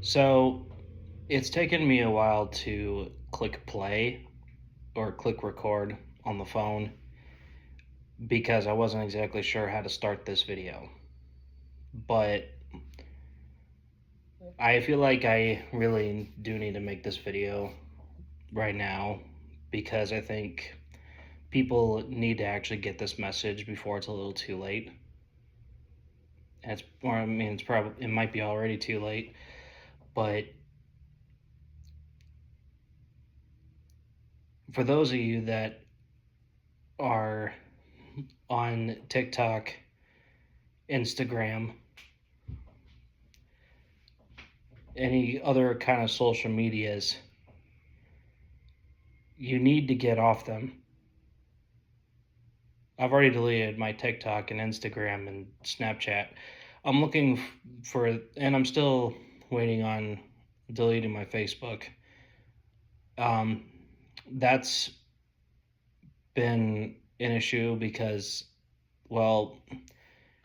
So it's taken me a while to click play or click record on the phone because I wasn't exactly sure how to start this video. But I feel like I really do need to make this video right now because I think people need to actually get this message before it's a little too late. It might be already too late, but for those of you that are on TikTok, Instagram, any other kind of social medias, you need to get off them. I've already deleted my TikTok and Instagram and Snapchat. I'm looking for, and I'm still waiting on deleting my Facebook. Um, that's been an issue because, well,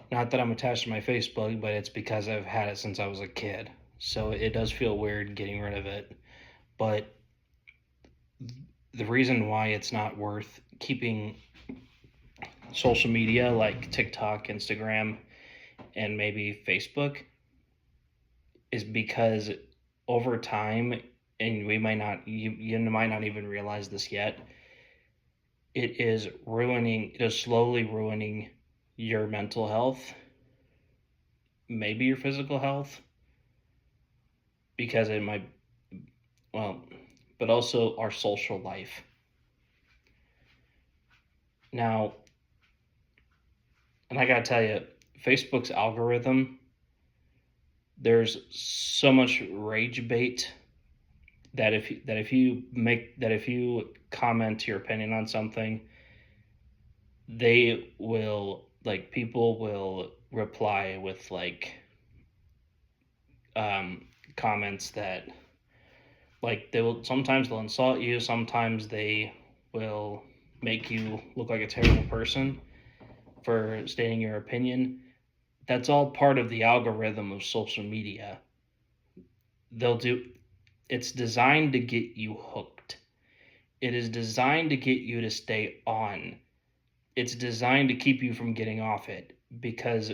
not that I'm attached to my Facebook, but it's because I've had it since I was a kid. So it does feel weird getting rid of it. But the reason why it's not worth keeping social media like TikTok, Instagram, and maybe Facebook is because over time, and you might not even realize this yet, it is slowly ruining your mental health, maybe your physical health, because it might, well, but also our social life. Now, and I gotta tell you, Facebook's algorithm, there's so much rage bait that if you comment your opinion on something, people will reply with comments that they'll insult you, sometimes they will make you look like a terrible person for stating your opinion. That's all part of the algorithm of social media. They'll do It's designed to get you hooked. It is designed to get you to stay on. It's designed to keep you from getting off it because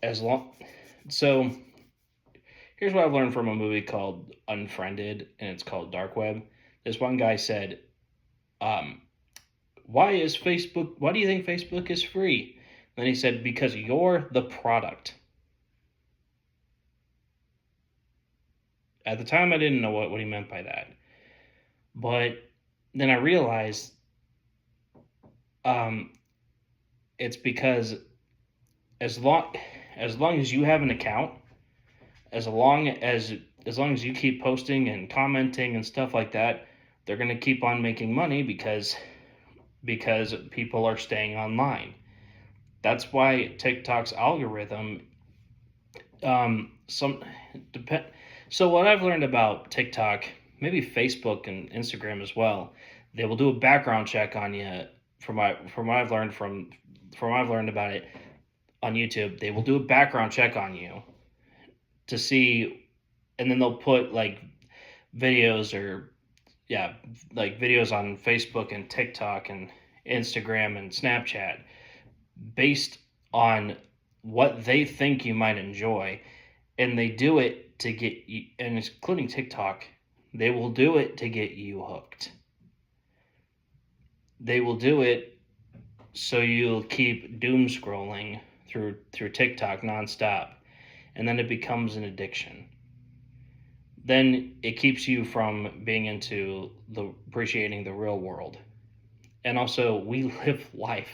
as long so here's what I've learned from a movie called Unfriended, and it's called Dark Web. This one guy said, um, why do you think Facebook is free? Then he said, because you're the product. At the time, I didn't know what he meant by that. But then I realized it's because as long as you have an account, as long as you keep posting and commenting and stuff like that, they're going to keep on making money because people are staying online. That's why TikTok's algorithm some depend so what I've learned about TikTok, maybe Facebook and Instagram as well, they will do a background check on you. From what I've learned about it on YouTube, they will do a background check on you to see, and then they'll put videos or videos on Facebook and TikTok and Instagram and Snapchat based on what they think you might enjoy, and they do it to get you, and including TikTok, they will do it to get you hooked. They will do it so you'll keep doom scrolling through TikTok nonstop, and then it becomes an addiction. Then it keeps you from being into appreciating the real world. And also, we live life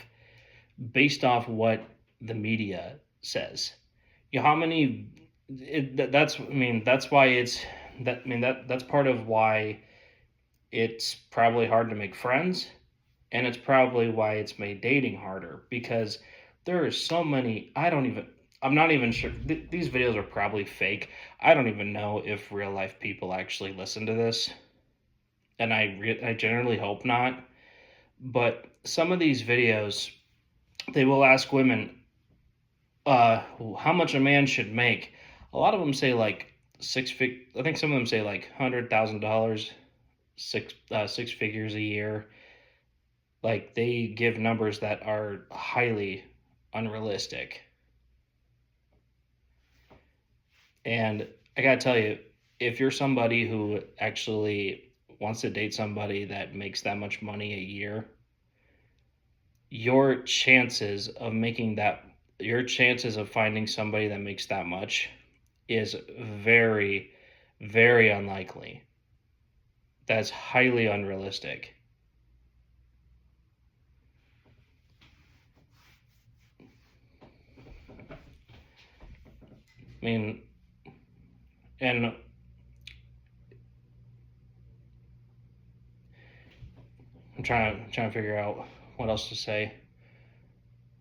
based off what the media says. You know, how many? That's why that's part of why it's probably hard to make friends, and it's probably why it's made dating harder because there are so many. I'm not even sure. These videos are probably fake. I don't even know if real life people actually listen to this, and I generally hope not. But some of these videos, they will ask women how much a man should make. A lot of them say I think some of them say like $100,000, six figures a year. Like they give numbers that are highly unrealistic. And I gotta tell you, if you're somebody who actually wants to date somebody that makes that much money a year, your chances of making that, your chances of finding somebody that makes that much is very, very unlikely. That's highly unrealistic. I mean, and I'm trying to figure out what else to say.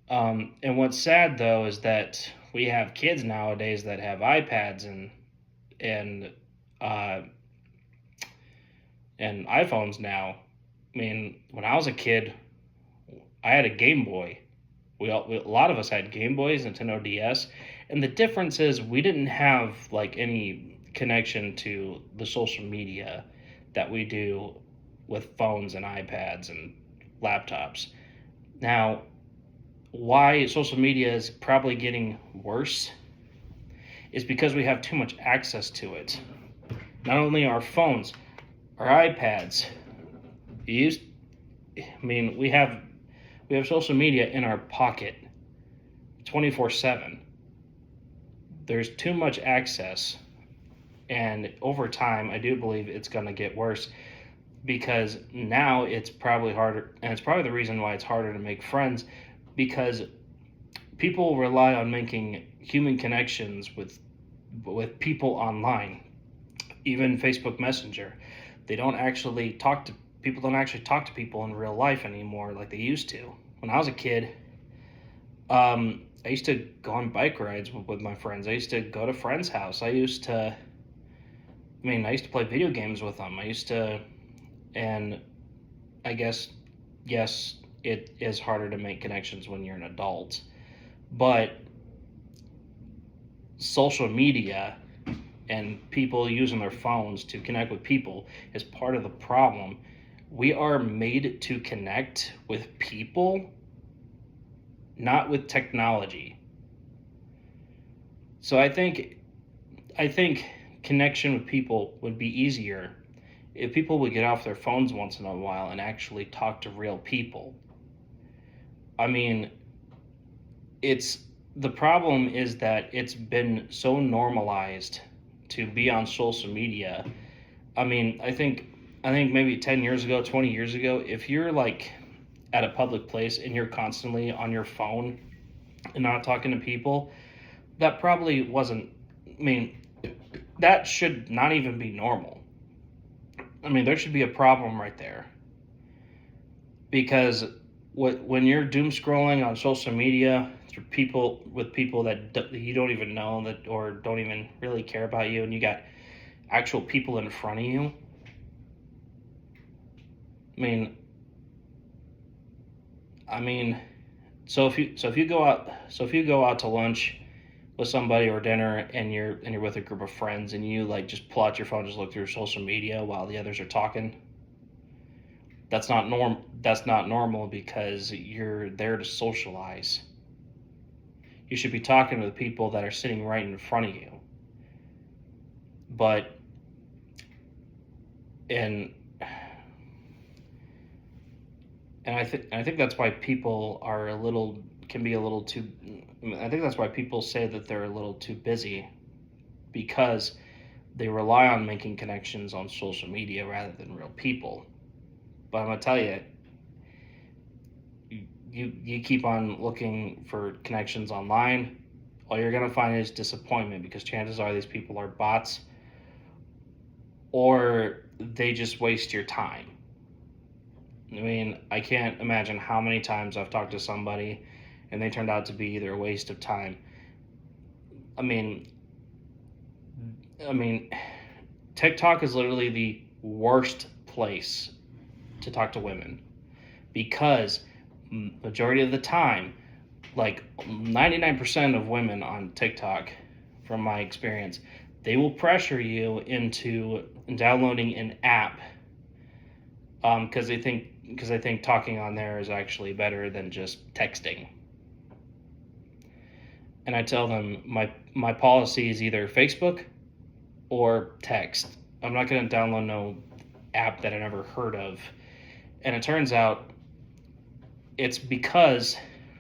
And what's sad though is that we have kids nowadays that have iPads and uh, and iPhones now. I mean, when I was a kid, I had a Game Boy. A lot of us had Game Boys, Nintendo DS, and the difference is we didn't have like any connection to the social media that we do with phones and iPads and laptops. Now, why social media is probably getting worse is because we have too much access to it. Not only our phones, our iPads. Used, I mean, we have social media in our pocket 24/7. There's too much access, and over time, I do believe it's going to get worse because now it's probably harder, and it's probably the reason why it's harder to make friends because people rely on making human connections with people online, even Facebook Messenger. They don't actually talk to People don't actually talk to people in real life anymore like they used to. When I was a kid, I used to go on bike rides with my friends. I used to go to friends' house. I used to play video games with them. And I guess, yes, it is harder to make connections when you're an adult, but social media and people using their phones to connect with people is part of the problem. We are made to connect with people, not with technology. So I think connection with people would be easier if people would get off their phones once in a while and actually talk to real people. I mean, it's the problem is that it's been so normalized to be on social media. I think maybe 10 years ago, 20 years ago, if you're like at a public place and you're constantly on your phone and not talking to people, that probably wasn't, I mean, that should not even be normal. I mean, there should be a problem right there because when you're doom scrolling on social media through people that you don't even know that or don't even really care about you, and you got actual people in front of you. I mean, I mean, so if you go out to lunch with somebody or dinner and you're with a group of friends and you like just pull out your phone, just look through social media while the others are talking, that's not normal because you're there to socialize. You should be talking to the people that are sitting right in front of you. But and I think that's why people are a little can be a little too. I think that's why people say that they're a little too busy because they rely on making connections on social media rather than real people. But I'm gonna tell you, you keep on looking for connections online, all you're gonna find is disappointment because chances are these people are bots or they just waste your time. I mean, I can't imagine how many times I've talked to somebody and they turned out to be either a waste of time. I mean, I mean, TikTok is literally the worst place to talk to women because majority of the time, like 99% of women on TikTok, from my experience, They will pressure you into downloading an app because they think talking on there is actually better than just texting. And I tell them my policy is either Facebook or text. I'm not going to download no app that I never heard of. And it turns out it's because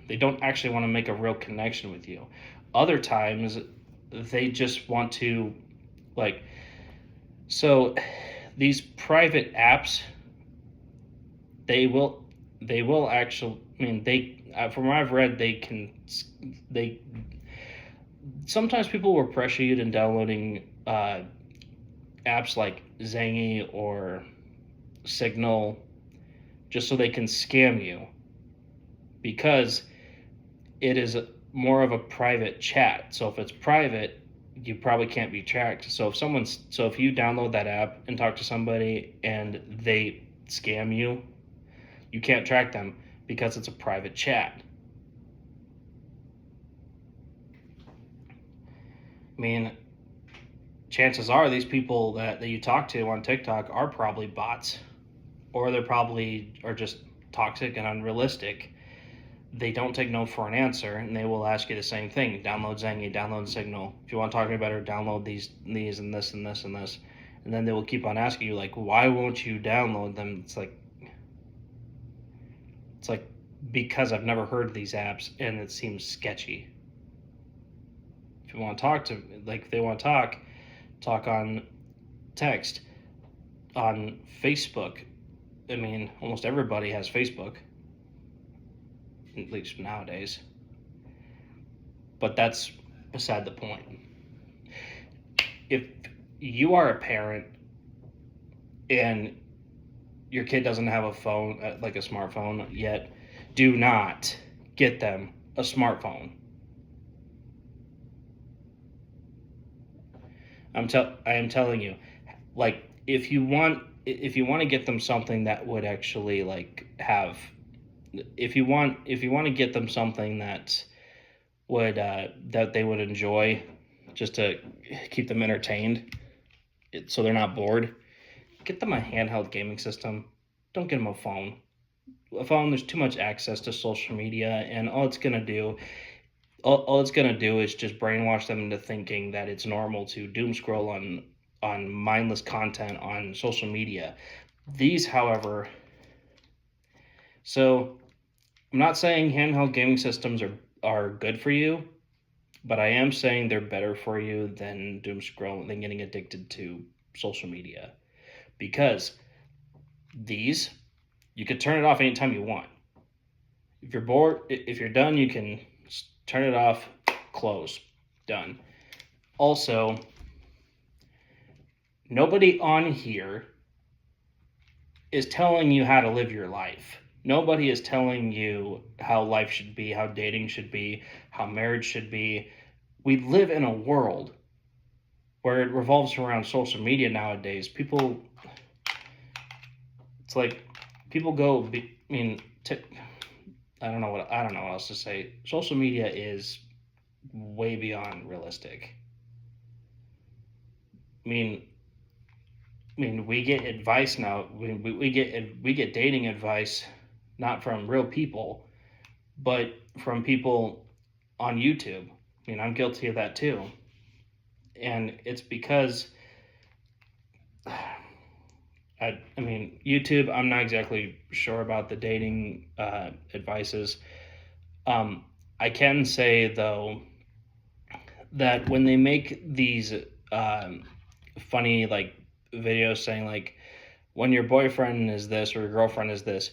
they don't actually want to make a real connection with you. Other times they just want to, like, so these private apps, they will actually, I mean, they, from what I've read, they sometimes people will pressure you into downloading apps like Zangy or Signal just so they can scam you, because it is more of a private chat. So if it's private, you probably can't be tracked. So if you download that app and talk to somebody and they scam you, you can't track them because it's a private chat. I mean, chances are these people that you talk to on TikTok are probably bots, or they're probably are just toxic and unrealistic. They don't take no for an answer, and they will ask you the same thing: download Zengi, download Signal. If you want to talk to me better, download these and this and this and this. And then they will keep on asking you, like, why won't you download them? It's like because I've never heard of these apps and it seems sketchy. If you want to talk to, like, if they want to talk on text, on Facebook. I mean, almost everybody has Facebook, at least nowadays. But that's beside the point. If you are a parent and your kid doesn't have a phone, like a smartphone yet, do not get them a smartphone. I am telling you, like, if you want to get them something that would actually, like, have, if you want to get them something that would that they would enjoy, just to keep them entertained, so they're not bored, get them a handheld gaming system. Don't get them a phone. A phone, there's too much access to social media, and all it's gonna do is just brainwash them into thinking that it's normal to doom scroll on mindless content on social media. These, however, so I'm not saying handheld gaming systems are good for you, but I am saying they're better for you than doom scroll, than getting addicted to social media, because these, you could turn it off anytime you want. If you're bored, if you're done, you can turn it off, close, done. Also, nobody on here is telling you how to live your life. Nobody is telling you how life should be, how dating should be, how marriage should be. We live in a world where it revolves around social media nowadays. It's like people go. I don't know what else to say. Social media is way beyond realistic. I mean, we get advice now. We get dating advice, not from real people, but from people on YouTube. I mean, I'm guilty of that too, and it's because YouTube. I'm not exactly sure about the dating advices. I can say though that when they make these funny, like, videos saying, like, when your boyfriend is this or your girlfriend is this,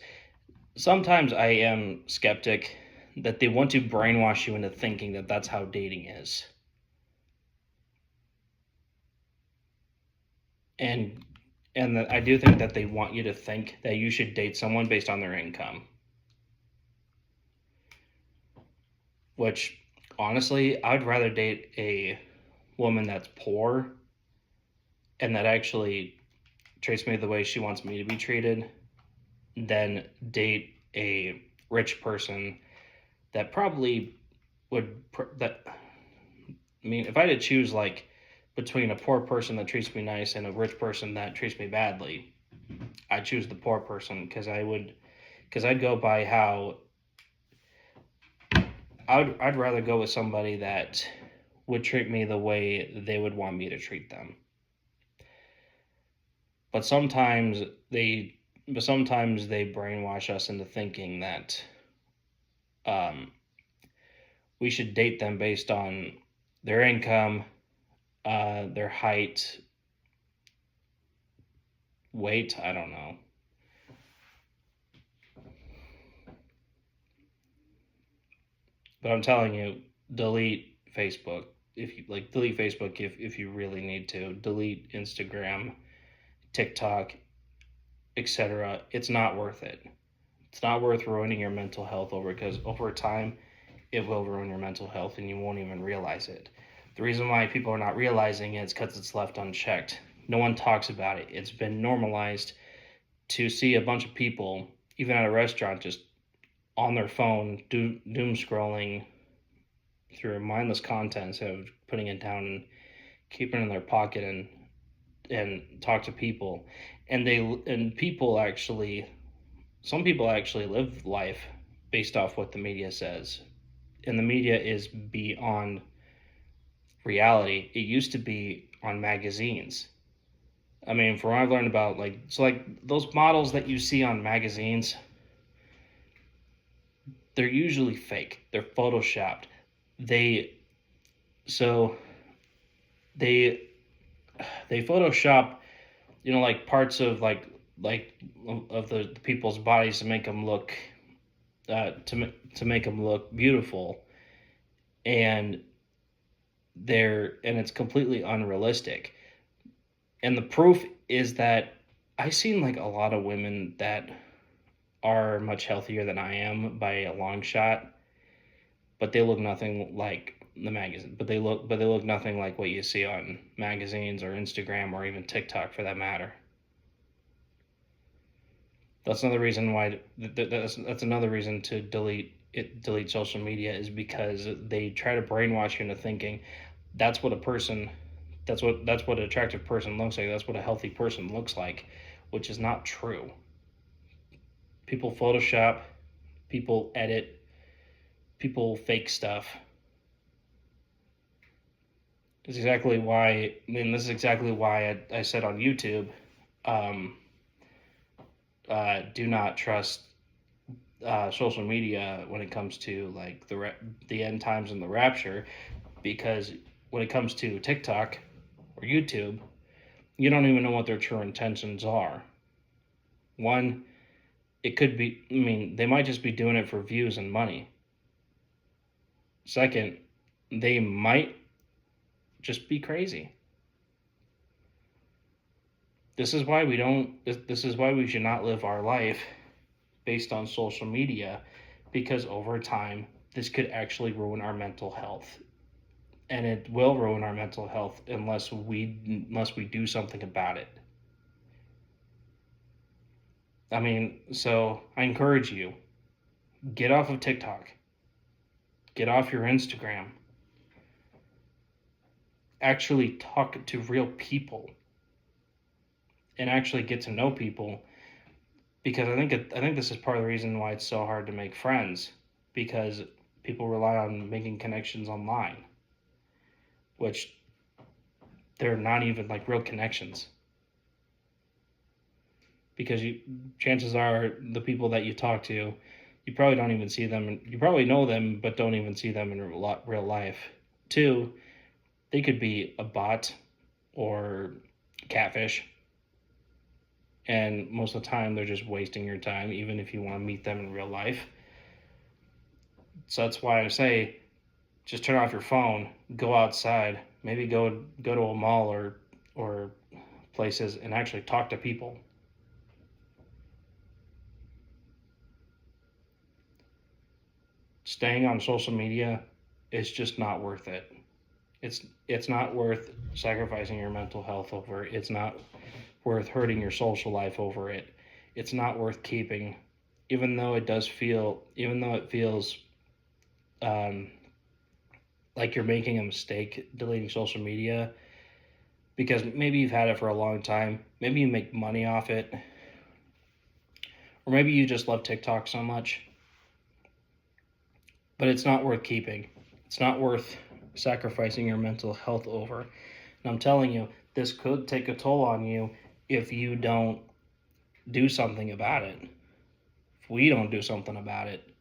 sometimes I am skeptic that they want to brainwash you into thinking that that's how dating is. And that I do think that they want you to think that you should date someone based on their income. Which, honestly, I'd rather date a woman that's poor and that actually treats me the way she wants me to be treated than date a rich person that probably would, if I had to choose, like, between a poor person that treats me nice and a rich person that treats me badly, I choose the poor person because I'd go by how I'd rather go with somebody that would treat me the way they would want me to treat them. But sometimes they brainwash us into thinking that um, we should date them based on their income, their height, weight. I don't know. But I'm telling you, delete Facebook if you like. Delete Facebook if you really need to. Delete Instagram, TikTok, etc. It's not worth it. It's not worth ruining your mental health over, because over time it will ruin your mental health and you won't even realize it. The reason why people are not realizing it is because it's left unchecked. No one talks about it. It's been normalized to see a bunch of people, even at a restaurant, just on their phone, doom scrolling through mindless content instead of putting it down and keeping it in their pocket and talk to people. And people actually, some people actually live life based off what the media says, and the media is beyond reality. It used to be on magazines. I mean, from what I've learned about, like those models that you see on magazines, they're usually fake. They're photoshopped. They so they they Photoshop, like parts of like of the people's bodies to make them look to make them look beautiful, and it's completely unrealistic. And the proof is that I've seen like a lot of women that are much healthier than I am by a long shot, but they look nothing like the magazine. But they look nothing like what you see on magazines or Instagram or even TikTok for that matter. That's another reason why that's another reason to delete social media, is because they try to brainwash you into thinking that's what a person that's what an attractive person looks like. That's what a healthy person looks like, which is not true. People Photoshop, people edit, people fake stuff. This is exactly why. This is exactly why I said on YouTube, do not trust social media when it comes to like the end times and the rapture, because when it comes to TikTok or YouTube, you don't even know what their true intentions are. One, it could be, they might just be doing it for views and money. Second, they might just be crazy. This is why we should not live our life based on social media, because over time this could actually ruin our mental health. And it will ruin our mental health unless we do something about it. So I encourage you, get off of TikTok. Get off your Instagram. Actually talk to real people and actually get to know people, because I think this is part of the reason why it's so hard to make friends, because people rely on making connections online, which they're not even like real connections, because chances are the people that you talk to, you probably don't even see them. You probably know them, but don't even see them in real life. Two, they could be a bot or catfish. And most of the time, they're just wasting your time, even if you want to meet them in real life. So that's why I say, just turn off your phone, go outside, maybe go to a mall or places and actually talk to people. Staying on social media is just not worth it. It's not worth sacrificing your mental health over it. It's not worth hurting your social life over it. It's not worth keeping, even though it feels like you're making a mistake deleting social media. because maybe you've had it for a long time. Maybe you make money off it, or maybe you just love TikTok so much, but it's not worth keeping. It's not worth sacrificing your mental health over. And I'm telling you, this could take a toll on you if you don't do something about it. If we don't do something about it,